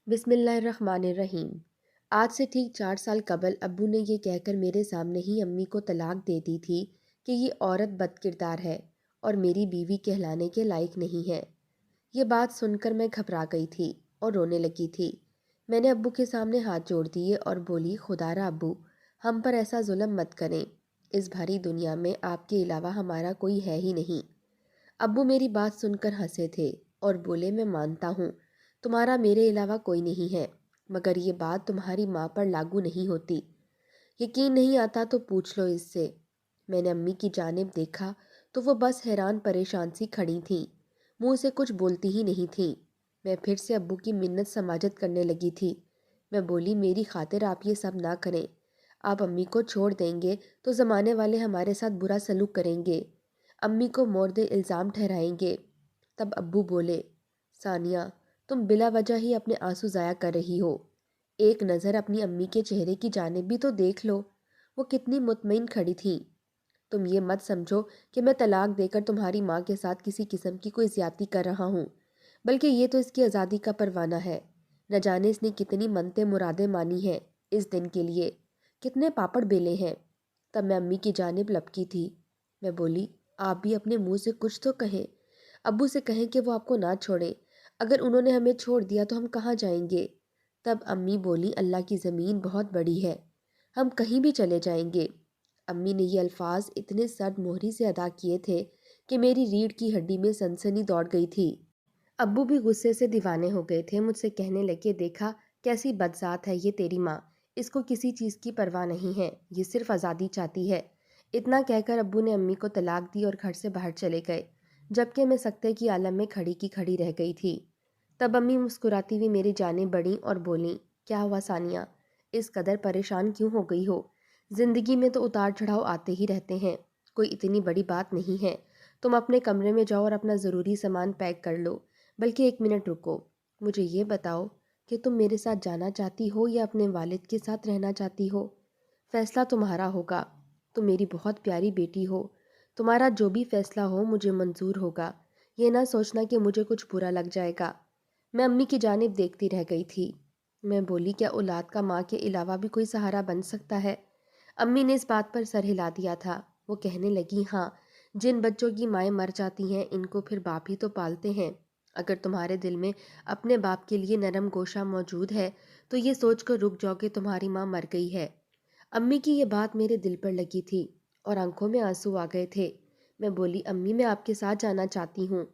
بسم اللہ الرحمن الرحیم۔ آج سے ٹھیک 4 سال قبل ابو نے یہ کہہ کر میرے سامنے ہی امی کو طلاق دے دی تھی کہ یہ عورت بد کردار ہے اور میری بیوی کہلانے کے لائق نہیں ہے۔ یہ بات سن کر میں گھبرا گئی تھی اور رونے لگی تھی۔ میں نے ابو کے سامنے ہاتھ جوڑ دیے اور بولی، خدا را ابو، ہم پر ایسا ظلم مت کریں، اس بھری دنیا میں آپ کے علاوہ ہمارا کوئی ہے ہی نہیں۔ ابو میری بات سن کر ہنسے تھے اور بولے، میں مانتا ہوں تمہارا میرے علاوہ کوئی نہیں ہے، مگر یہ بات تمہاری ماں پر لاگو نہیں ہوتی۔ یقین نہیں آتا تو پوچھ لو اس سے۔ میں نے امی کی جانب دیکھا تو وہ بس حیران پریشان سی کھڑی تھیں، منہ سے کچھ بولتی ہی نہیں تھیں۔ میں پھر سے ابو کی منت سماجت کرنے لگی تھی۔ میں بولی، میری خاطر آپ یہ سب نہ کریں۔ آپ امی کو چھوڑ دیں گے تو زمانے والے ہمارے ساتھ برا سلوک کریں گے، امی کو مورد الزام ٹھہرائیں گے۔ تب ابو بولے، ثانیہ، تم بلا وجہ ہی اپنے آنسو ضائع کر رہی ہو۔ ایک نظر اپنی امی کے چہرے کی جانب بھی تو دیکھ لو، وہ کتنی مطمئن کھڑی تھیں۔ تم یہ مت سمجھو کہ میں طلاق دے کر تمہاری ماں کے ساتھ کسی قسم کی کوئی زیادتی کر رہا ہوں، بلکہ یہ تو اس کی آزادی کا پروانہ ہے۔ نہ جانے اس نے کتنی منتیں مرادیں مانی ہیں اس دن کے لیے، کتنے پاپڑ بیلے ہیں۔ تب میں امی کی جانب لپکی تھی۔ میں بولی، آپ بھی اپنے منہ سے کچھ تو کہیں، ابو سے کہیں کہ وہ آپ کو نہ چھوڑیں۔ اگر انہوں نے ہمیں چھوڑ دیا تو ہم کہاں جائیں گے؟ تب امی بولی، اللہ کی زمین بہت بڑی ہے، ہم کہیں بھی چلے جائیں گے۔ امی نے یہ الفاظ اتنے سرد مہری سے ادا کیے تھے کہ میری ریڑھ کی ہڈی میں سنسنی دوڑ گئی تھی۔ ابو بھی غصے سے دیوانے ہو گئے تھے، مجھ سے کہنے لگے، دیکھا کیسی بدذات ہے یہ تیری ماں، اس کو کسی چیز کی پرواہ نہیں ہے، یہ صرف آزادی چاہتی ہے۔ اتنا کہہ کر ابو نے امی کو طلاق دی اور گھر سے باہر چلے گئے، جبکہ میں سکتے کی عالم میں کھڑی کی کھڑی رہ گئی تھی۔ تب امی مسکراتی ہوئی میری جانب بڑھیں اور بولیں، کیا ہوا ثانیہ، اس قدر پریشان کیوں ہو گئی ہو؟ زندگی میں تو اتار چڑھاؤ آتے ہی رہتے ہیں، کوئی اتنی بڑی بات نہیں ہے۔ تم اپنے کمرے میں جاؤ اور اپنا ضروری سامان پیک کر لو، بلکہ 1 منٹ رکو، مجھے یہ بتاؤ کہ تم میرے ساتھ جانا چاہتی ہو یا اپنے والد کے ساتھ رہنا چاہتی ہو؟ فیصلہ تمہارا ہوگا، تم میری بہت پیاری بیٹی ہو، تمہارا جو بھی فیصلہ ہو مجھے منظور ہوگا۔ یہ نہ سوچنا کہ مجھے کچھ برا لگ جائے گا۔ میں امی کی جانب دیکھتی رہ گئی تھی۔ میں بولی، کیا اولاد کا ماں کے علاوہ بھی کوئی سہارا بن سکتا ہے؟ امی نے اس بات پر سر ہلا دیا تھا۔ وہ کہنے لگی، ہاں، جن بچوں کی مائیں مر جاتی ہیں ان کو پھر باپ ہی تو پالتے ہیں۔ اگر تمہارے دل میں اپنے باپ کے لیے نرم گوشہ موجود ہے تو یہ سوچ کر رک جاؤ کہ تمہاری ماں مر گئی ہے۔ امی کی یہ بات میرے دل پر لگی تھی اور آنکھوں میں آنسو آ گئے تھے۔ میں بولی، امی میں آپ کے ساتھ جانا چاہتی ہوں۔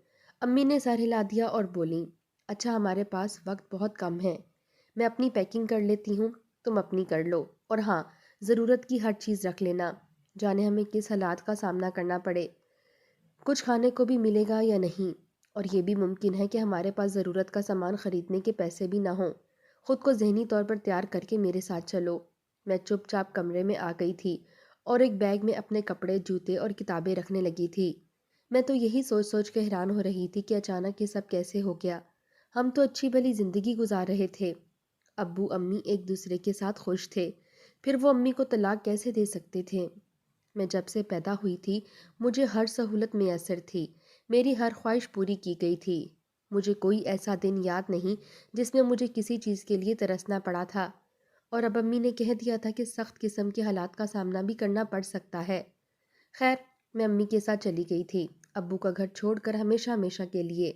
امی نے سر ہلا دیا اور بولی، اچھا، ہمارے پاس وقت بہت کم ہے، میں اپنی پیکنگ کر لیتی ہوں، تم اپنی کر لو، اور ہاں، ضرورت کی ہر چیز رکھ لینا، جانے ہمیں کس حالات کا سامنا کرنا پڑے، کچھ کھانے کو بھی ملے گا یا نہیں، اور یہ بھی ممکن ہے کہ ہمارے پاس ضرورت کا سامان خریدنے کے پیسے بھی نہ ہوں۔ خود کو ذہنی طور پر تیار کر کے میرے ساتھ چلو۔ میں چپ چاپ کمرے میں آ گئی تھی اور ایک بیگ میں اپنے کپڑے، جوتے اور کتابیں رکھنے لگی تھی۔ میں تو یہی سوچ سوچ کے حیران ہو رہی تھی کہ اچانک یہ سب کیسے ہو گیا۔ ہم تو اچھی بھلی زندگی گزار رہے تھے، ابو امی ایک دوسرے کے ساتھ خوش تھے، پھر وہ امی کو طلاق کیسے دے سکتے تھے؟ میں جب سے پیدا ہوئی تھی مجھے ہر سہولت میسر تھی، میری ہر خواہش پوری کی گئی تھی۔ مجھے کوئی ایسا دن یاد نہیں جس میں مجھے کسی چیز کے لیے ترسنا پڑا تھا، اور اب امی نے کہہ دیا تھا کہ سخت قسم کے حالات کا سامنا بھی کرنا پڑ سکتا ہے۔ خیر، میں امی کے ساتھ چلی گئی تھی، ابو کا گھر چھوڑ کر ہمیشہ ہمیشہ کے لیے۔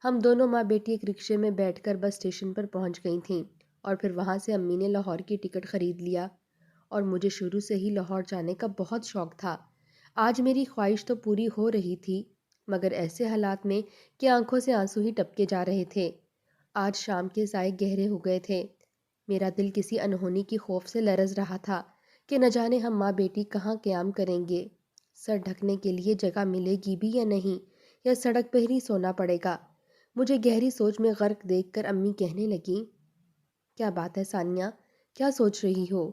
ہم دونوں ماں بیٹی ایک رکشے میں بیٹھ کر بس اسٹیشن پر پہنچ گئی تھیں، اور پھر وہاں سے امی نے لاہور کی ٹکٹ خرید لیا، اور مجھے شروع سے ہی لاہور جانے کا بہت شوق تھا۔ آج میری خواہش تو پوری ہو رہی تھی، مگر ایسے حالات میں کہ آنکھوں سے آنسو ہی ٹپکے جا رہے تھے۔ آج شام کے سائے گہرے ہو گئے تھے، میرا دل کسی انہونی کی خوف سے لرز رہا تھا کہ نہ جانے ہم ماں بیٹی کہاں قیام کریں گے، سر ڈھکنے کے لیے جگہ ملے گی بھی یا نہیں، یا سڑک پہ ہی سونا پڑے گا۔ مجھے گہری سوچ میں غرق دیکھ کر امی کہنے لگیں، کیا بات ہے ثانیہ، کیا سوچ رہی ہو؟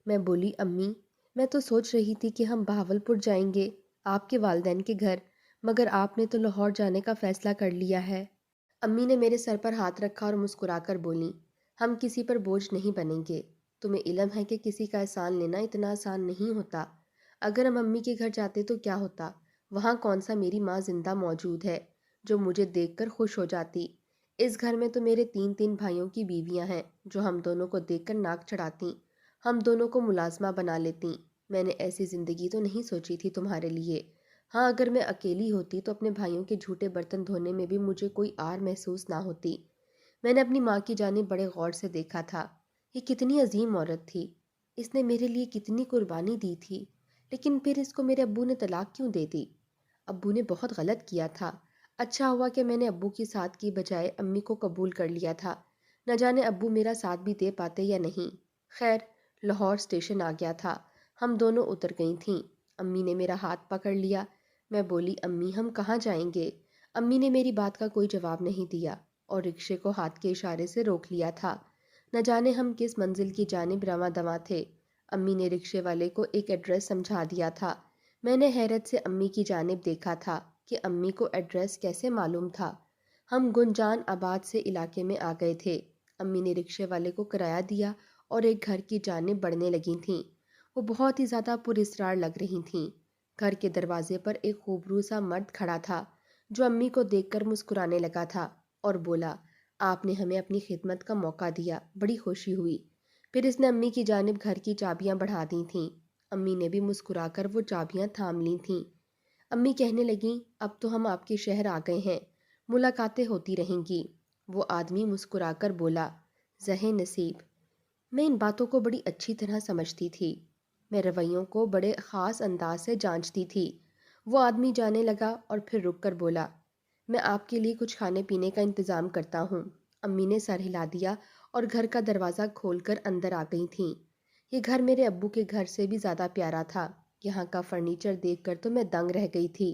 میں بولی، امی، میں تو سوچ رہی تھی کہ ہم بہاولپور جائیں گے، آپ کے والدین کے گھر، مگر آپ نے تو لاہور جانے کا فیصلہ کر لیا ہے۔ امی نے میرے سر پر ہاتھ رکھا اور مسکرا کر بولیں، ہم کسی پر بوجھ نہیں بنیں گے، تمہیں علم ہے کہ کسی کا احسان لینا اتنا آسان نہیں ہوتا۔ اگر ہم امی کے گھر جاتے تو کیا ہوتا؟ وہاں کون سا میری ماں زندہ موجود ہے جو مجھے دیکھ کر خوش ہو جاتی؟ اس گھر میں تو میرے تین تین بھائیوں کی بیویاں ہیں جو ہم دونوں کو دیکھ کر ناک چڑھاتی، ہم دونوں کو ملازمہ بنا لیتی۔ میں نے ایسی زندگی تو نہیں سوچی تھی تمہارے لیے۔ ہاں، اگر میں اکیلی ہوتی تو اپنے بھائیوں کے جھوٹے برتن دھونے میں بھی مجھے کوئی آر محسوس نہ ہوتی۔ میں نے اپنی ماں کی جانب بڑے غور سے دیکھا تھا۔ یہ کتنی عظیم عورت تھی، اس نے میرے لیے کتنی قربانی دی تھی، لیکن پھر اس کو میرے ابو نے طلاق کیوں دے دی؟ ابو نے بہت غلط کیا تھا۔ اچھا ہوا کہ میں نے ابو کی ساتھ کی بجائے امی کو قبول کر لیا تھا، نہ جانے ابو میرا ساتھ بھی دے پاتے یا نہیں۔ خیر، لاہور اسٹیشن آ گیا تھا، ہم دونوں اتر گئی تھیں۔ امی نے میرا ہاتھ پکڑ لیا۔ میں بولی، امی ہم کہاں جائیں گے؟ امی نے میری بات کا کوئی جواب نہیں دیا اور رکشے کو ہاتھ کے اشارے سے روک لیا تھا۔ نہ جانے ہم کس منزل کی جانب رواں دواں تھے۔ امی نے رکشے والے کو ایک ایڈریس سمجھا دیا تھا۔ میں نے حیرت سے امی کی جانب دیکھا تھا کہ امی کو ایڈریس کیسے معلوم تھا۔ ہم گنجان آباد سے علاقے میں آ گئے تھے۔ امی نے رکشے والے کو کرایہ دیا اور ایک گھر کی جانب بڑھنے لگی تھیں۔ وہ بہت ہی زیادہ پراسرار لگ رہی تھیں۔ گھر کے دروازے پر ایک خوبرو سا مرد کھڑا تھا جو امی کو دیکھ کر مسکرانے لگا تھا اور بولا، آپ نے ہمیں اپنی خدمت کا موقع دیا، بڑی خوشی ہوئی۔ پھر اس نے امی کی جانب گھر کی چابیاں بڑھا دی تھیں۔ امی نے بھی مسکرا کر وہ چابیاں تھام لی تھیں۔ امی کہنے لگیں، اب تو ہم آپ کے شہر آ گئے ہیں، ملاقاتیں ہوتی رہیں گی۔ وہ آدمی مسکرا کر بولا، زہ نصیب۔ میں ان باتوں کو بڑی اچھی طرح سمجھتی تھی، میں رویوں کو بڑے خاص انداز سے جانچتی تھی۔ وہ آدمی جانے لگا اور پھر رک کر بولا، میں آپ کے لیے کچھ کھانے پینے کا انتظام کرتا ہوں۔ امی نے سر ہلا دیا اور گھر کا دروازہ کھول کر اندر آ گئی تھیں۔ یہ گھر میرے ابو کے گھر سے بھی زیادہ پیارا تھا۔ یہاں کا فرنیچر دیکھ کر تو میں دنگ رہ گئی تھی۔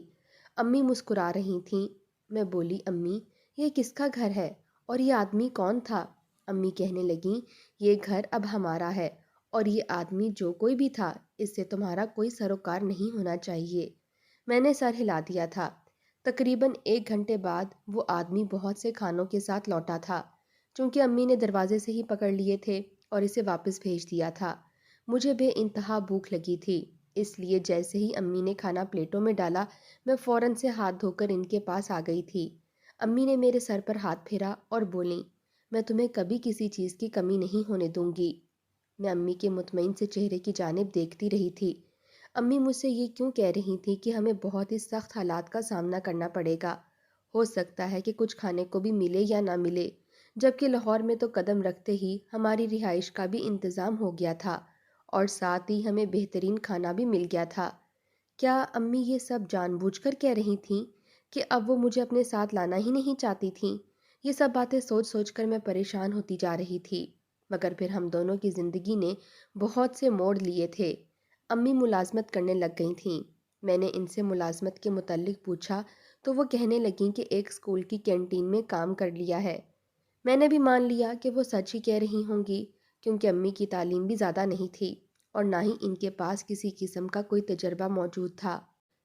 امی مسکرا رہی تھیں۔ میں بولی، امی یہ کس کا گھر ہے اور یہ آدمی کون تھا؟ امی کہنے لگیں، یہ گھر اب ہمارا ہے اور یہ آدمی جو کوئی بھی تھا، اس سے تمہارا کوئی سروکار نہیں ہونا چاہیے۔ میں نے سر ہلا دیا تھا۔ تقریباً 1 گھنٹے بعد وہ آدمی بہت سے کھانوں کے ساتھ لوٹا تھا۔ چونکہ امی نے دروازے سے ہی پکڑ لیے تھے اور اسے واپس بھیج دیا تھا، مجھے بے انتہا بھوک لگی تھی، اس لیے جیسے ہی امی نے کھانا پلیٹوں میں ڈالا، میں فوراً سے ہاتھ دھو کر ان کے پاس آ گئی تھی۔ امی نے میرے سر پر ہاتھ پھیرا اور بولیں، میں تمہیں کبھی کسی چیز کی کمی نہیں ہونے دوں گی۔ میں امی کے مطمئن سے چہرے کی جانب دیکھتی رہی تھی۔ امی مجھ سے یہ کیوں کہہ رہی تھی کہ ہمیں بہت ہی سخت حالات کا سامنا کرنا پڑے گا، ہو سکتا ہے کہ کچھ کھانے کو بھی ملے یا نہ ملے، جبکہ لاہور میں تو قدم رکھتے ہی ہماری رہائش کا بھی انتظام ہو گیا تھا اور ساتھ ہی ہمیں بہترین کھانا بھی مل گیا تھا۔ کیا امی یہ سب جان بوجھ کر کہہ رہی تھیں کہ اب وہ مجھے اپنے ساتھ لانا ہی نہیں چاہتی تھیں؟ یہ سب باتیں سوچ سوچ کر میں پریشان ہوتی جا رہی تھی، مگر پھر ہم دونوں کی زندگی نے بہت سے موڑ لیے تھے۔ امی ملازمت کرنے لگ گئی تھیں۔ میں نے ان سے ملازمت کے متعلق پوچھا تو وہ کہنے لگیں کہ ایک اسکول کی کینٹین میں کام کر لیا ہے۔ میں نے بھی مان لیا کہ وہ سچ ہی کہہ رہی ہوں گی، کیونکہ امی کی تعلیم بھی زیادہ نہیں تھی اور نہ ہی ان کے پاس کسی قسم کا کوئی تجربہ موجود تھا۔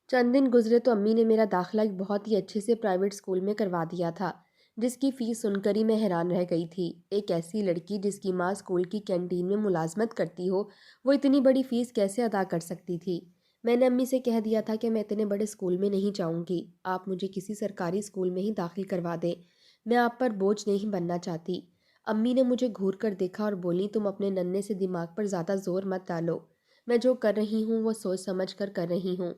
چند دن گزرے تو امی نے میرا داخلہ ایک بہت ہی اچھے سے پرائیویٹ اسکول میں کروا دیا تھا، جس کی فیس سن کر ہی میں حیران رہ گئی تھی۔ ایک ایسی لڑکی جس کی ماں اسکول کی کینٹین میں ملازمت کرتی ہو، وہ اتنی بڑی فیس کیسے ادا کر سکتی تھی؟ میں نے امی سے کہہ دیا تھا کہ میں اتنے بڑے اسکول میں نہیں جاؤں گی، آپ مجھے کسی سرکاری اسکول میں ہی داخل کروا دیں، میں آپ پر بوجھ نہیں بننا چاہتی۔ امی نے مجھے گھور کر دیکھا اور بولی، تم اپنے ننھے سے دماغ پر زیادہ زور مت ڈالو، میں جو کر رہی ہوں وہ سوچ سمجھ کر کر رہی ہوں،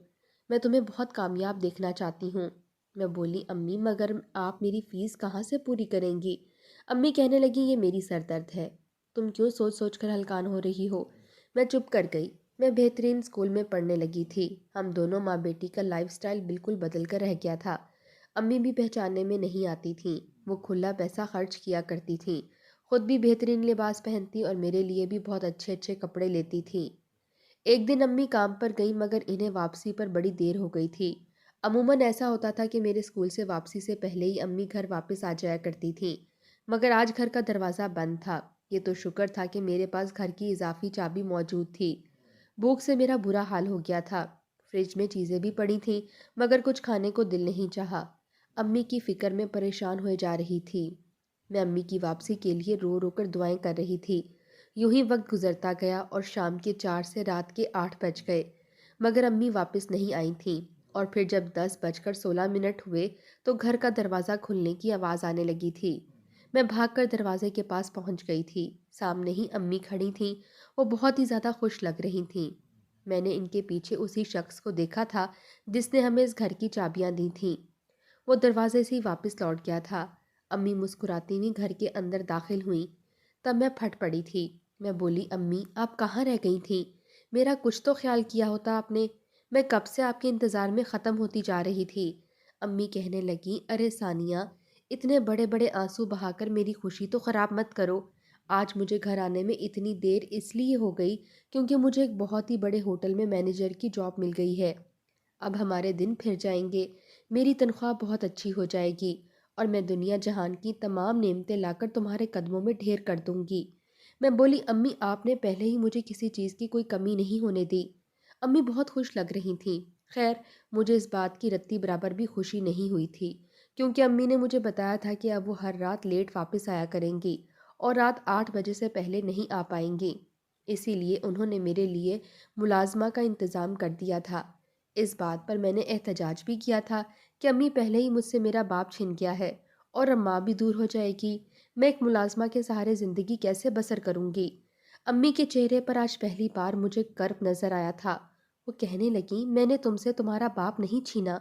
میں تمہیں بہت کامیاب دیکھنا چاہتی ہوں۔ میں بولی، امی مگر آپ میری فیس کہاں سے پوری کریں گی؟ امی کہنے لگی، یہ میری سر درد ہے، تم کیوں سوچ سوچ کر ہلکان ہو رہی ہو؟ میں چپ کر گئی۔ میں بہترین اسکول میں پڑھنے لگی تھی۔ ہم دونوں ماں بیٹی کا لائف سٹائل بالکل بدل کر رہ گیا تھا۔ امی بھی پہچاننے میں نہیں آتی تھیں، وہ کھلا پیسہ خرچ کیا کرتی تھیں، خود بھی بہترین لباس پہنتی اور میرے لیے بھی بہت اچھے اچھے کپڑے لیتی تھیں۔ ایک دن امی کام پر گئیں مگر انہیں واپسی پر بڑی دیر ہو گئی تھی۔ عموماً ایسا ہوتا تھا کہ میرے اسکول سے واپسی سے پہلے ہی امی گھر واپس آ جایا کرتی تھیں، مگر آج گھر کا دروازہ بند تھا۔ یہ تو شکر تھا کہ میرے پاس گھر کی اضافی چابی موجود تھی۔ بھوک سے میرا برا حال ہو گیا تھا۔ فریج میں چیزیں بھی پڑی تھیں مگر کچھ کھانے کو دل نہیں چاہا۔ امی کی فکر میں پریشان ہوئے جا رہی تھی۔ میں امی کی واپسی کے لیے رو رو کر دعائیں کر رہی تھی۔ یوں ہی وقت گزرتا گیا اور شام کے 4 سے رات کے 8 بج گئے، مگر امی واپس نہیں آئی تھیں۔ اور پھر جب 10:16 ہوئے تو گھر کا دروازہ کھلنے کی آواز آنے لگی تھی۔ میں بھاگ کر دروازے کے پاس پہنچ گئی تھی۔ سامنے ہی امی کھڑی تھیں، وہ بہت ہی زیادہ خوش لگ رہی تھیں۔ میں نے ان کے پیچھے اسی شخص کو دیکھا تھا جس نے ہمیں اس گھر کی چابیاں دی تھیں۔ وہ دروازے سے ہی واپس لوٹ گیا تھا۔ امی مسکراتی ہوئی گھر کے اندر داخل ہوئیں۔ تب میں پھٹ پڑی تھی۔ میں بولی، امی آپ کہاں رہ گئی تھیں؟ میرا کچھ تو خیال کیا ہوتا آپ نے، میں کب سے آپ کے انتظار میں ختم ہوتی جا رہی تھی۔ امی کہنے لگیں، ارے ثانیہ، اتنے بڑے بڑے آنسو بہا کر میری خوشی تو خراب مت کرو۔ آج مجھے گھر آنے میں اتنی دیر اس لیے ہو گئی کیونکہ مجھے ایک بہت ہی بڑے ہوٹل میں مینیجر کی جاب مل گئی ہے۔ اب ہمارے دن پھر جائیں گے، میری تنخواہ بہت اچھی ہو جائے گی اور میں دنیا جہان کی تمام نعمتیں لا کر تمہارے قدموں میں ڈھیر کر دوں گی۔ میں بولی، امی آپ نے پہلے ہی مجھے کسی چیز کی کوئی کمی نہیں ہونے دی۔ امی بہت خوش لگ رہی تھیں۔ خیر، مجھے اس بات کی رتی برابر بھی خوشی نہیں ہوئی تھی کیونکہ امی نے مجھے بتایا تھا کہ اب وہ ہر رات لیٹ واپس آیا کریں گی اور رات 8 بجے سے پہلے نہیں آ پائیں گی۔ اسی لیے انہوں نے میرے لیے ملازمہ کا انتظام کر دیا تھا۔ اس بات پر میں نے احتجاج بھی کیا تھا کہ امی پہلے ہی مجھ سے میرا باپ چھن گیا ہے اور اب ماں بھی دور ہو جائے گی، میں ایک ملازمہ کے سہارے زندگی کیسے بسر کروں گی؟ امی کے چہرے پر آج پہلی بار مجھے کرب نظر آیا تھا۔ وہ کہنے لگیں، میں نے تم سے تمہارا باپ نہیں چھینا۔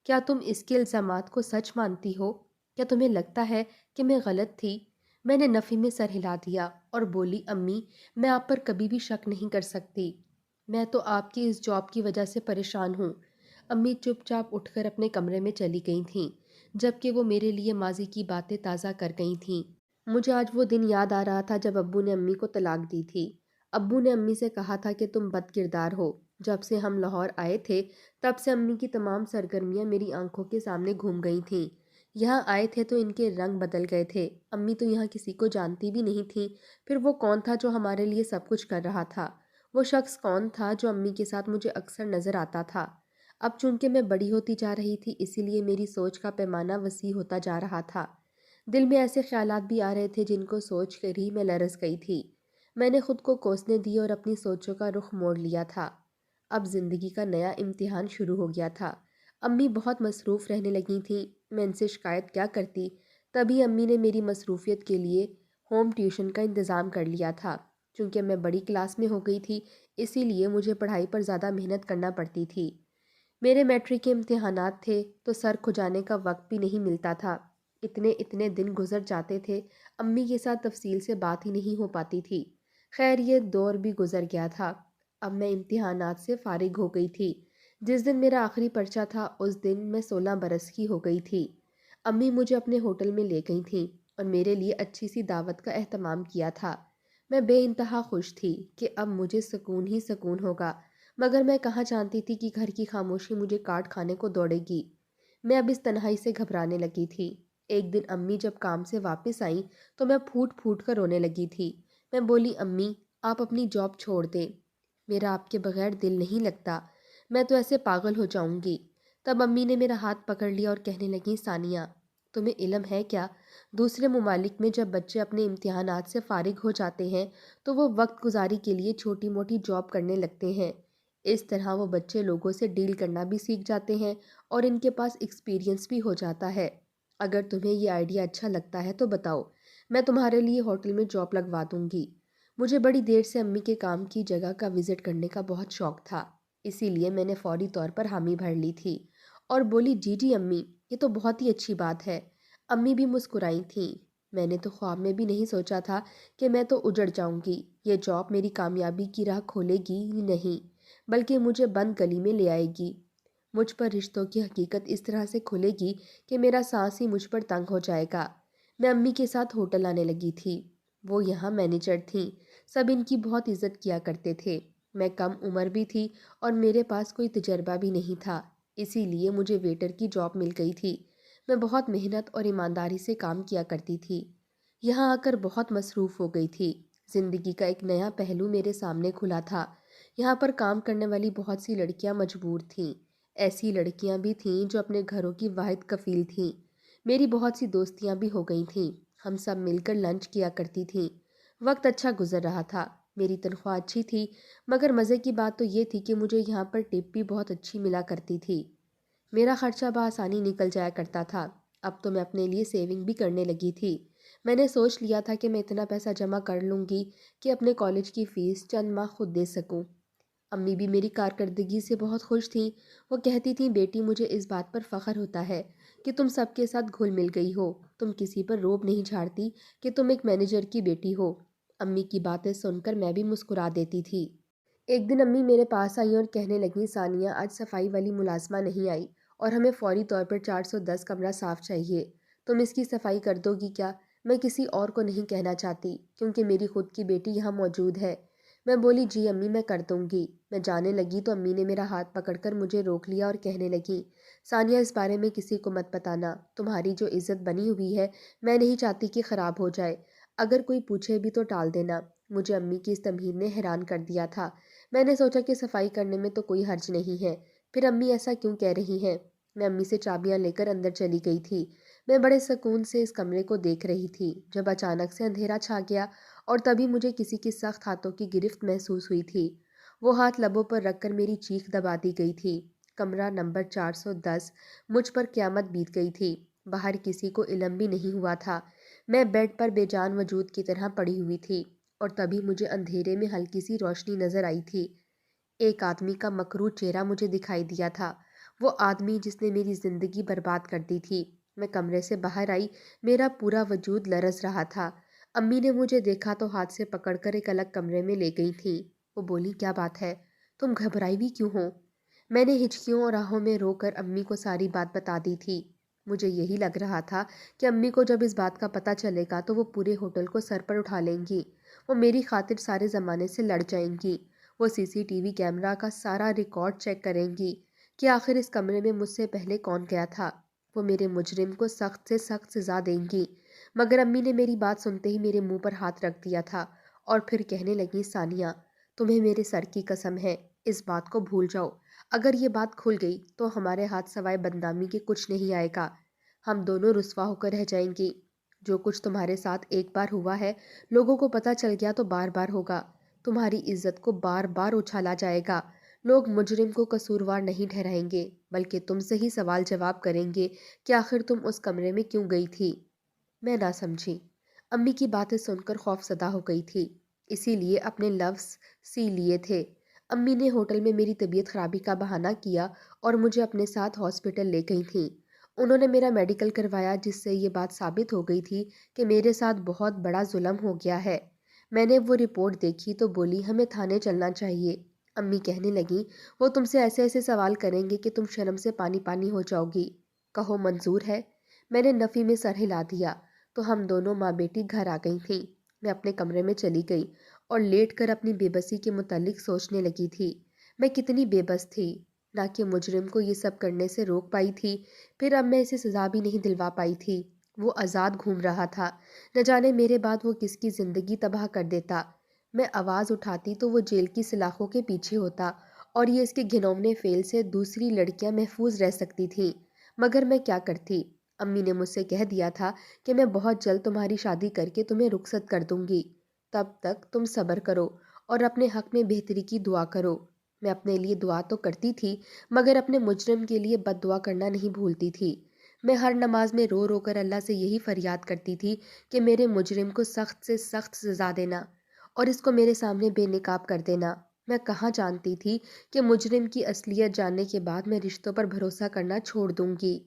کیا تم اس کے الزامات کو سچ مانتی ہو؟ کیا تمہیں لگتا ہے کہ میں غلط تھی؟ میں نے نفی میں سر ہلا دیا اور بولی، امی میں آپ پر کبھی بھی شک نہیں کر سکتی، میں تو آپ کی اس جاب کی وجہ سے پریشان ہوں۔ امی چپ چاپ اٹھ کر اپنے کمرے میں چلی گئی تھیں جبکہ وہ میرے لیے ماضی کی باتیں تازہ کر گئی تھیں۔ مجھے آج وہ دن یاد آ رہا تھا جب ابو نے امی کو طلاق دی تھی۔ ابو نے امی سے کہا تھا کہ تم بد کردار ہو۔ جب سے ہم لاہور آئے تھے تب سے امی کی تمام سرگرمیاں میری آنکھوں کے سامنے گھوم گئی تھیں۔ یہاں آئے تھے تو ان کے رنگ بدل گئے تھے۔ امی تو یہاں کسی کو جانتی بھی نہیں تھیں۔ پھر وہ کون تھا جو ہمارے لیے سب کچھ کر رہا تھا؟ وہ شخص کون تھا جو امی کے ساتھ مجھے اکثر نظر آتا تھا؟ اب چونکہ میں بڑی ہوتی جا رہی تھی اسی لیے میری سوچ کا پیمانہ وسیع ہوتا جا رہا تھا۔ دل میں ایسے خیالات بھی آ رہے تھے جن کو سوچ کر ہی میں لرز گئی تھی۔ میں نے خود کو کوسنے دی اور اپنی سوچوں کا رخ موڑ لیا تھا۔ اب زندگی کا نیا امتحان شروع ہو گیا تھا۔ امی بہت مصروف رہنے لگی تھیں۔ میں ان سے شکایت کیا کرتی؟ تبھی امی نے میری مصروفیت کے لیے ہوم ٹیوشن کا انتظام کر لیا تھا۔ چونکہ میں بڑی کلاس میں ہو گئی تھی اسی لیے مجھے پڑھائی پر زیادہ محنت کرنا پڑتی تھی۔ میرے میٹرک کے امتحانات تھے تو سر کھجانے کا وقت بھی نہیں ملتا تھا۔ اتنے دن گزر جاتے تھے، امی کے ساتھ تفصیل سے بات ہی نہیں ہو پاتی تھی۔ خیر، یہ دور بھی گزر گیا تھا۔ اب میں امتحانات سے فارغ ہو گئی تھی۔ جس دن میرا آخری پرچہ تھا اس دن میں 16 برس کی ہو گئی تھی۔ امی مجھے اپنے ہوٹل میں لے گئی تھیں اور میرے لیے اچھی سی دعوت کا اہتمام کیا تھا۔ میں بے انتہا خوش تھی کہ اب مجھے سکون ہی سکون ہوگا، مگر میں کہاں جانتی تھی کہ گھر کی خاموشی مجھے کاٹ کھانے کو دوڑے گی۔ میں اب اس تنہائی سے گھبرانے لگی تھی۔ ایک دن امی جب کام سے واپس آئیں تو میں پھوٹ پھوٹ کر رونے لگی تھی۔ میں بولی، امی آپ اپنی جاب چھوڑ دیں، میرا آپ کے بغیر دل نہیں لگتا، میں تو ایسے پاگل ہو جاؤں گی۔ تب امی نے میرا ہاتھ پکڑ لیا اور کہنے لگیں، ثانیہ تمہیں علم ہے کیا؟ دوسرے ممالک میں جب بچے اپنے امتحانات سے فارغ ہو جاتے ہیں تو وہ وقت گزاری کے لیے چھوٹی موٹی جاب کرنے لگتے ہیں۔ اس طرح وہ بچے لوگوں سے ڈیل کرنا بھی سیکھ جاتے ہیں اور ان کے پاس ایکسپیرینس بھی ہو جاتا ہے۔ اگر تمہیں یہ آئیڈیا اچھا لگتا ہے تو بتاؤ، میں تمہارے لیے ہوٹل میں جاب لگوا دوں گی۔ مجھے بڑی دیر سے امی کے کام کی جگہ کا وزٹ کرنے کا بہت شوق تھا، اسی لیے میں نے فوری طور پر حامی بھر لی تھی اور بولی، جی جی امی، یہ تو بہت ہی اچھی بات ہے۔ امی بھی مسکرائی تھیں۔ میں نے تو خواب میں بھی نہیں سوچا تھا کہ میں تو اجڑ جاؤں گی، یہ جاب میری کامیابی کی راہ کھولے گی ہی نہیں بلکہ مجھے بند گلی میں لے آئے گی۔ مجھ پر رشتوں کی حقیقت اس طرح سے کھلے گی کہ میرا سانس ہی مجھ پر تنگ ہو جائے گا۔ میں امی کے ساتھ ہوٹل آنے لگی تھی۔ وہ یہاں مینیجر تھیں، سب ان کی بہت عزت کیا کرتے تھے۔ میں کم عمر بھی تھی اور میرے پاس کوئی تجربہ بھی نہیں تھا، اسی لیے مجھے ویٹر کی جاب مل گئی تھی۔ میں بہت محنت اور ایمانداری سے کام کیا کرتی تھی۔ یہاں آ کر بہت مصروف ہو گئی تھی۔ زندگی کا ایک نیا پہلو میرے سامنے کھلا تھا۔ یہاں پر کام کرنے والی بہت سی لڑکیاں مجبور تھیں۔ ایسی لڑکیاں بھی تھیں جو اپنے گھروں کی واحد کفیل تھیں۔ میری بہت سی دوستیاں بھی ہو گئی تھیں، ہم سب مل کر لنچ کیا کرتی تھیں۔ وقت اچھا گزر رہا تھا، میری تنخواہ اچھی تھی، مگر مزے کی بات تو یہ تھی کہ مجھے یہاں پر ٹپ بھی بہت اچھی ملا کرتی تھی۔ میرا خرچہ بآسانی نکل جایا کرتا تھا۔ اب تو میں اپنے لیے سیونگ بھی کرنے لگی تھی۔ میں نے سوچ لیا تھا کہ میں اتنا پیسہ جمع کر لوں گی کہ اپنے کالج کی فیس چند ماہ خود دے سکوں۔ امی بھی میری کارکردگی سے بہت خوش تھیں۔ وہ کہتی تھیں، بیٹی مجھے اس بات پر فخر ہوتا ہے کہ تم سب کے ساتھ گھل مل گئی ہو، تم کسی پر روب نہیں جھاڑتی کہ تم ایک مینیجر کی بیٹی ہو۔ امی کی باتیں سن کر میں بھی مسکرا دیتی تھی۔ ایک دن امی میرے پاس آئیں اور کہنے لگیں، ثانیہ آج صفائی والی ملازمہ نہیں آئی اور ہمیں فوری طور پر 410 کمرہ صاف چاہیے، تم اس کی صفائی کر دو گی کیا؟ میں کسی اور کو نہیں کہنا چاہتی کیونکہ میری خود کی بیٹی یہاں موجود ہے۔ میں بولی، جی امی میں کر دوں گی۔ میں جانے لگی تو امی نے میرا ہاتھ پکڑ کر مجھے روک لیا اور کہنے لگی، ثانیہ اس بارے میں کسی کو مت بتانا، تمہاری جو عزت بنی ہوئی ہے میں نہیں چاہتی کہ خراب ہو جائے، اگر کوئی پوچھے بھی تو ٹال دینا۔ مجھے امی کی اس تمہید نے حیران کر دیا تھا۔ میں نے سوچا کہ صفائی کرنے میں تو کوئی حرج نہیں ہے، پھر امی ایسا کیوں کہہ رہی ہیں؟ میں امی سے چابیاں لے کر اندر چلی گئی تھی۔ میں بڑے سکون سے اس کمرے کو دیکھ رہی تھی جب اچانک سے اندھیرا چھا گیا اور تبھی مجھے کسی کی سخت ہاتھوں کی گرفت محسوس ہوئی تھی۔ وہ ہاتھ لبوں پر رکھ کر میری چیخ دبا دی گئی تھی۔ کمرہ نمبر 410۔ مجھ پر قیامت بیت گئی تھی۔ باہر کسی کو علم بھی نہیں ہوا تھا۔ میں بیڈ پر بے جان وجود کی طرح پڑی ہوئی تھی اور تبھی مجھے اندھیرے میں ہلکی سی روشنی نظر آئی تھی۔ ایک آدمی کا مکروہ چہرہ مجھے دکھائی دیا تھا، وہ آدمی جس نے میری زندگی برباد کر دی تھی۔ میں کمرے سے باہر آئی، میرا پورا وجود لرز رہا تھا۔ امی نے مجھے دیکھا تو ہاتھ سے پکڑ کر ایک الگ کمرے میں لے گئی تھیں۔ وہ بولی، کیا بات ہے؟ تم گھبرائی بھی کیوں ہو؟ میں نے ہچکیوں اور آہوں میں رو کر امی کو ساری بات بتا دی تھی۔ مجھے یہی لگ رہا تھا کہ امی کو جب اس بات کا پتہ چلے گا تو وہ پورے ہوٹل کو سر پر اٹھا لیں گی، وہ میری خاطر سارے زمانے سے لڑ جائیں گی، وہ سی سی ٹی وی کیمرہ کا سارا ریکارڈ چیک کریں گی کہ آخر اس کمرے میں مجھ سے پہلے کون گیا تھا۔ وہ میرے مجرم کو سخت سے سخت سزا دیں گی۔ مگر امی نے میری بات سنتے ہی میرے منہ پر ہاتھ رکھ دیا تھا اور پھر کہنے لگی، ثانیہ تمہیں میرے سر کی قسم ہے، اس بات کو بھول جاؤ، اگر یہ بات کھل گئی تو ہمارے ہاتھ سوائے بدنامی کے کچھ نہیں آئے گا، ہم دونوں رسوا ہو کر رہ جائیں گی۔ جو کچھ تمہارے ساتھ ایک بار ہوا ہے لوگوں کو پتہ چل گیا تو بار بار ہوگا، تمہاری عزت کو بار بار اچھالا جائے گا، لوگ مجرم کو قصوروار نہیں ٹھہرائیں گے بلکہ تم سے ہی سوال جواب کریں گے کہ آخر تم اس کمرے میں کیوں گئی تھی۔ میں نہ سمجھی۔ امی کی باتیں سن کر خوف زدہ ہو گئی تھی، اسی لیے اپنے لفظ سی لیے تھے۔ امی نے ہوٹل میں میری طبیعت خرابی کا بہانہ کیا اور مجھے اپنے ساتھ ہاسپٹل لے گئی تھیں۔ انہوں نے میرا میڈیکل کروایا جس سے یہ بات ثابت ہو گئی تھی کہ میرے ساتھ بہت بڑا ظلم ہو گیا ہے۔ میں نے وہ رپورٹ دیکھی تو بولی، ہمیں تھانے چلنا چاہیے۔ امی کہنے لگیں، وہ تم سے ایسے ایسے سوال کریں گے کہ تم شرم سے پانی پانی ہو جاؤ گی، کہو منظور ہے؟ میں نے نفی میں سر ہلا دیا تو ہم دونوں ماں بیٹی گھر آ گئی تھیں۔ میں اپنے کمرے میں چلی گئی اور لیٹ کر اپنی بے بسی کے متعلق سوچنے لگی تھی۔ میں کتنی بے بس تھی، نہ کہ مجرم کو یہ سب کرنے سے روک پائی تھی، پھر اب میں اسے سزا بھی نہیں دلوا پائی تھی۔ وہ آزاد گھوم رہا تھا، نہ جانے میرے بعد وہ کس کی زندگی تباہ کر دیتا۔ میں آواز اٹھاتی تو وہ جیل کی سلاخوں کے پیچھے ہوتا اور یہ اس کے گھنونے فعل سے دوسری لڑکیاں محفوظ رہ سکتی تھیں، مگر میں کیا کرتی؟ امی نے مجھ سے کہہ دیا تھا کہ میں بہت جلد تمہاری شادی کر کے تمہیں رخصت کر دوں گی، تب تک تم صبر کرو اور اپنے حق میں بہتری کی دعا کرو۔ میں اپنے لیے دعا تو کرتی تھی مگر اپنے مجرم کے لیے بد دعا کرنا نہیں بھولتی تھی۔ میں ہر نماز میں رو رو کر اللہ سے یہی فریاد کرتی تھی کہ میرے مجرم کو سخت سے سخت سزا دینا اور اس کو میرے سامنے بے نقاب کر دینا۔ میں کہاں جانتی تھی کہ مجرم کی اصلیت جاننے کے بعد میں رشتوں پر بھروسہ کرنا چھوڑ دوں گی۔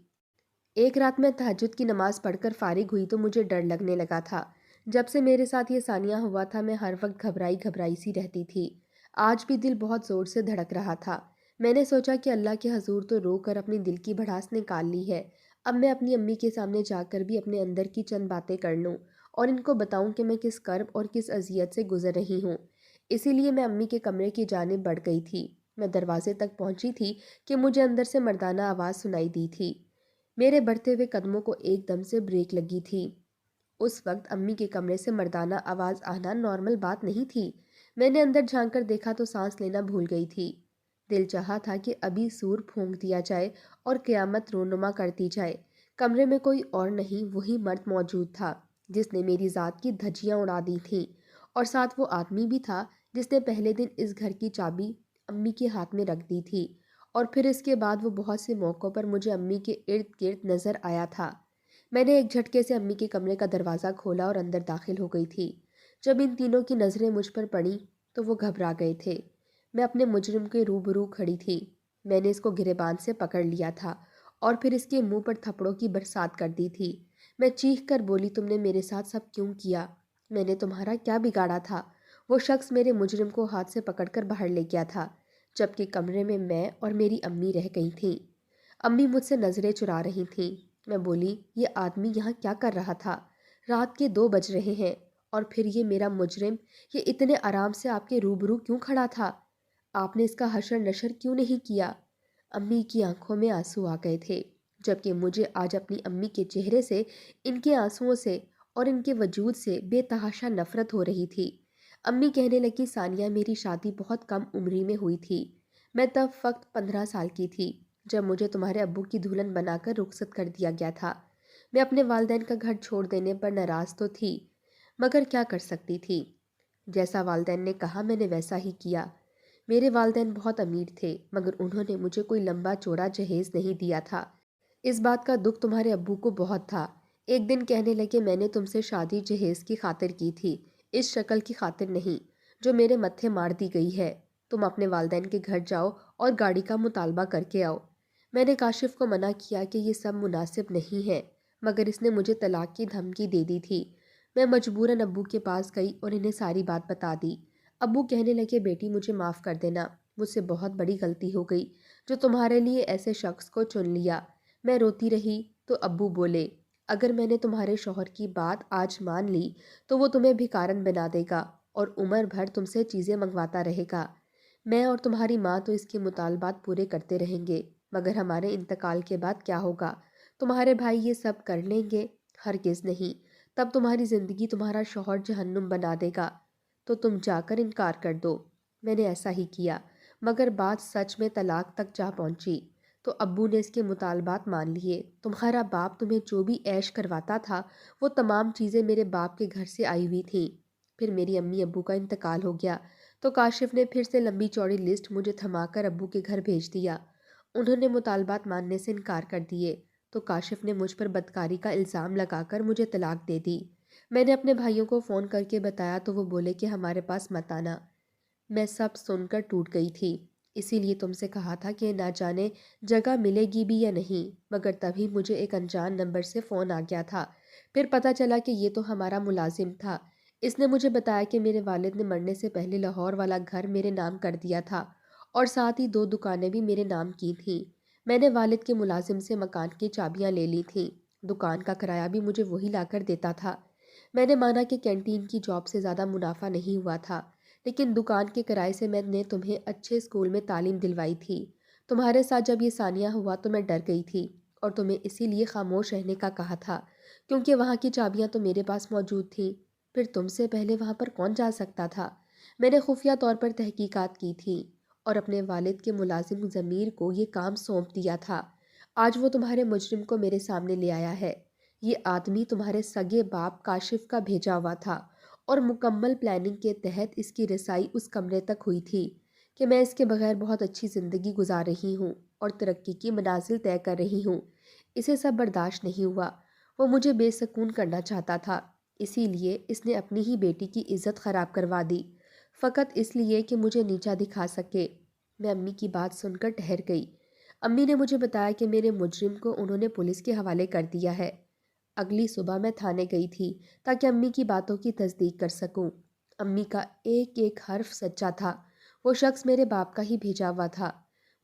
ایک رات میں تہجد کی نماز پڑھ کر فارغ ہوئی تو مجھے ڈر لگنے لگا تھا۔ جب سے میرے ساتھ یہ ثانیہ ہوا تھا میں ہر وقت گھبرائی گھبرائی سی رہتی تھی۔ آج بھی دل بہت زور سے دھڑک رہا تھا۔ میں نے سوچا کہ اللہ کے حضور تو رو کر اپنی دل کی بھڑاس نکال لی ہے، اب میں اپنی امی کے سامنے جا کر بھی اپنے اندر کی چند باتیں کر لوں اور ان کو بتاؤں کہ میں کس کرب اور کس اذیت سے گزر رہی ہوں۔ اسی لیے میں امی کے کمرے کی جانب بڑھ گئی تھی۔ میں دروازے تک پہنچی تھی کہ مجھے اندر سے مردانہ آواز سنائی دی تھی۔ میرے بڑھتے ہوئے قدموں کو ایک دم سے بریک لگی تھی۔ اس وقت امی کے کمرے سے مردانہ آواز آنا نارمل بات نہیں تھی۔ میں نے اندر جھانک کر دیکھا تو سانس لینا بھول گئی تھی۔ دل چاہا تھا کہ ابھی سور پھونک دیا جائے اور قیامت رونما کر دی جائے۔ کمرے میں کوئی اور نہیں وہی مرد موجود تھا جس نے میری ذات کی دھجیاں اڑا دی تھیں، اور ساتھ وہ آدمی بھی تھا جس نے پہلے دن اس گھر کی چابی امی کے ہاتھ میں رکھ دی تھی اور پھر اس کے بعد وہ بہت سے موقعوں پر مجھے امی کے ارد گرد نظر آیا تھا۔ میں نے ایک جھٹکے سے امی کے کمرے کا دروازہ کھولا اور اندر داخل ہو گئی تھی۔ جب ان تینوں کی نظریں مجھ پر پڑیں تو وہ گھبرا گئے تھے۔ میں اپنے مجرم کے روبرو کھڑی تھی۔ میں نے اس کو گریبان سے پکڑ لیا تھا اور پھر اس کے منہ پر تھپڑوں کی برسات کر دی تھی۔ میں چیخ کر بولی، تم نے میرے ساتھ سب کیوں کیا؟ میں نے تمہارا کیا بگاڑا تھا؟ وہ شخص میرے مجرم کو ہاتھ سے پکڑ کر باہر لے گیا تھا، جبکہ کمرے میں اور میری امی رہ گئی تھیں۔ امی مجھ سے نظریں چرا رہی تھیں۔ میں بولی، یہ آدمی یہاں کیا کر رہا تھا؟ رات کے 2 بج رہے ہیں اور پھر یہ میرا مجرم یہ اتنے آرام سے آپ کے روبرو کیوں کھڑا تھا؟ آپ نے اس کا حشر نشر کیوں نہیں کیا؟ امی کی آنکھوں میں آنسو آ گئے تھے، جبکہ مجھے آج اپنی امی کے چہرے سے، ان کے آنسوؤں سے اور ان کے وجود سے بے تحاشا نفرت ہو رہی تھی۔ امی کہنے لگی، ثانیہ، میری شادی بہت کم عمری میں ہوئی تھی۔ میں تب فقط 15 سال کی تھی جب مجھے تمہارے ابو کی دلہن بنا کر رخصت کر دیا گیا تھا۔ میں اپنے والدین کا گھر چھوڑ دینے پر ناراض تو تھی، مگر کیا کر سکتی تھی؟ جیسا والدین نے کہا میں نے ویسا ہی کیا۔ میرے والدین بہت امیر تھے، مگر انہوں نے مجھے کوئی لمبا چوڑا جہیز نہیں دیا تھا۔ اس بات کا دکھ تمہارے ابو کو بہت تھا۔ ایک دن کہنے لگے، میں نے تم سے شادی جہیز کی خاطر کی تھی، اس شکل کی خاطر نہیں جو میرے متھے مار دی گئی ہے۔ تم اپنے والدین کے گھر جاؤ اور گاڑی کا مطالبہ کر کے آؤ۔ میں نے کاشف کو منع کیا کہ یہ سب مناسب نہیں ہے، مگر اس نے مجھے طلاق کی دھمکی دے دی تھی۔ میں مجبوراً ابو کے پاس گئی اور انہیں ساری بات بتا دی۔ ابو کہنے لگے، بیٹی مجھے معاف کر دینا، مجھ سے بہت بڑی غلطی ہو گئی جو تمہارے لیے ایسے شخص کو چن لیا۔ میں روتی رہی تو ابو بولے، اگر میں نے تمہارے شوہر کی بات آج مان لی تو وہ تمہیں بھکارن بنا دے گا اور عمر بھر تم سے چیزیں منگواتا رہے گا۔ میں اور تمہاری ماں تو اس کے مطالبات پورے کرتے رہیں گے، مگر ہمارے انتقال کے بعد کیا ہوگا؟ تمہارے بھائی یہ سب کر لیں گے؟ ہرگز نہیں، تب تمہاری زندگی تمہارا شوہر جہنم بنا دے گا، تو تم جا کر انکار کر دو۔ میں نے ایسا ہی کیا، مگر بات سچ میں طلاق تک جا پہنچی تو ابو نے اس کے مطالبات مان لیے۔ تمہارا باپ تمہیں جو بھی عیش کرواتا تھا وہ تمام چیزیں میرے باپ کے گھر سے آئی ہوئی تھیں۔ پھر میری امی ابو کا انتقال ہو گیا تو کاشف نے پھر سے لمبی چوڑی لسٹ مجھے تھما کر ابو کے گھر بھیج دیا۔ انہوں نے مطالبات ماننے سے انکار کر دیے تو کاشف نے مجھ پر بدکاری کا الزام لگا کر مجھے طلاق دے دی۔ میں نے اپنے بھائیوں کو فون کر کے بتایا تو وہ بولے کہ ہمارے پاس مت آنا۔ میں سب سن کر ٹوٹ گئی تھی، اسی لیے تم سے کہا تھا کہ نہ جانے جگہ ملے گی بھی یا نہیں، مگر تبھی مجھے ایک انجان نمبر سے فون آ گیا تھا۔ پھر پتہ چلا کہ یہ تو ہمارا ملازم تھا۔ اس نے مجھے بتایا کہ میرے والد نے مرنے سے پہلے لاہور والا گھر میرے نام کر دیا تھا اور ساتھ ہی 2 دکانیں بھی میرے نام کی تھیں۔ میں نے والد کے ملازم سے مکان کی چابیاں لے لی تھیں، دکان کا کرایہ بھی مجھے وہی لا کر دیتا تھا۔ میں نے مانا کہ کینٹین کی جاب سے زیادہ منافع نہیں ہوا تھا، لیکن دکان کے کرائے سے میں نے تمہیں اچھے اسکول میں تعلیم دلوائی تھی۔ تمہارے ساتھ جب یہ ثانیہ ہوا تو میں ڈر گئی تھی اور تمہیں اسی لیے خاموش رہنے کا کہا تھا، کیونکہ وہاں کی چابیاں تو میرے پاس موجود تھیں۔ پھر تم سے پہلے وہاں پر کون جا سکتا تھا؟ میں نے خفیہ طور پر تحقیقات کی تھی اور اپنے والد کے ملازم ضمیر کو یہ کام سونپ دیا تھا۔ آج وہ تمہارے مجرم کو میرے سامنے لے آیا ہے۔ یہ آدمی تمہارے سگے باپ کاشف کا بھیجا ہوا تھا اور مکمل پلاننگ کے تحت اس کی رسائی اس کمرے تک ہوئی تھی کہ میں اس کے بغیر بہت اچھی زندگی گزار رہی ہوں اور ترقی کی منازل طے کر رہی ہوں۔ اسے سب برداشت نہیں ہوا، وہ مجھے بے سکون کرنا چاہتا تھا، اسی لیے اس نے اپنی ہی بیٹی کی عزت خراب کروا دی، فقط اس لیے کہ مجھے نیچا دکھا سکے۔ میں امی کی بات سن کر ٹھہر گئی۔ امی نے مجھے بتایا کہ میرے مجرم کو انہوں نے پولیس کے حوالے کر دیا ہے۔ اگلی صبح میں تھانے گئی تھی تاکہ امی کی باتوں کی تصدیق کر سکوں۔ امی کا ایک ایک حرف سچا تھا، وہ شخص میرے باپ کا ہی بھیجا ہوا تھا۔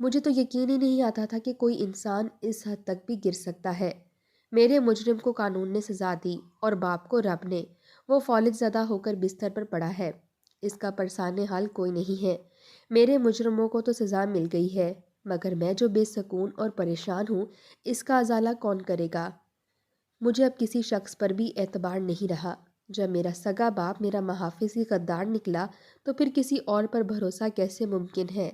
مجھے تو یقین ہی نہیں آتا تھا کہ کوئی انسان اس حد تک بھی گر سکتا ہے۔ میرے مجرم کو قانون نے سزا دی اور باپ کو رب نے۔ وہ فالج زدہ ہو کر بستر پر پڑا ہے، اس کا پرسان حال کوئی نہیں ہے۔ میرے مجرموں کو تو سزا مل گئی ہے، مگر میں جو بے سکون اور پریشان ہوں، اس کا ازالہ کون کرے گا؟ مجھے اب کسی شخص پر بھی اعتبار نہیں رہا۔ جب میرا سگا باپ میرا محافظ ہی غدار نکلا تو پھر کسی اور پر بھروسہ کیسے ممکن ہے؟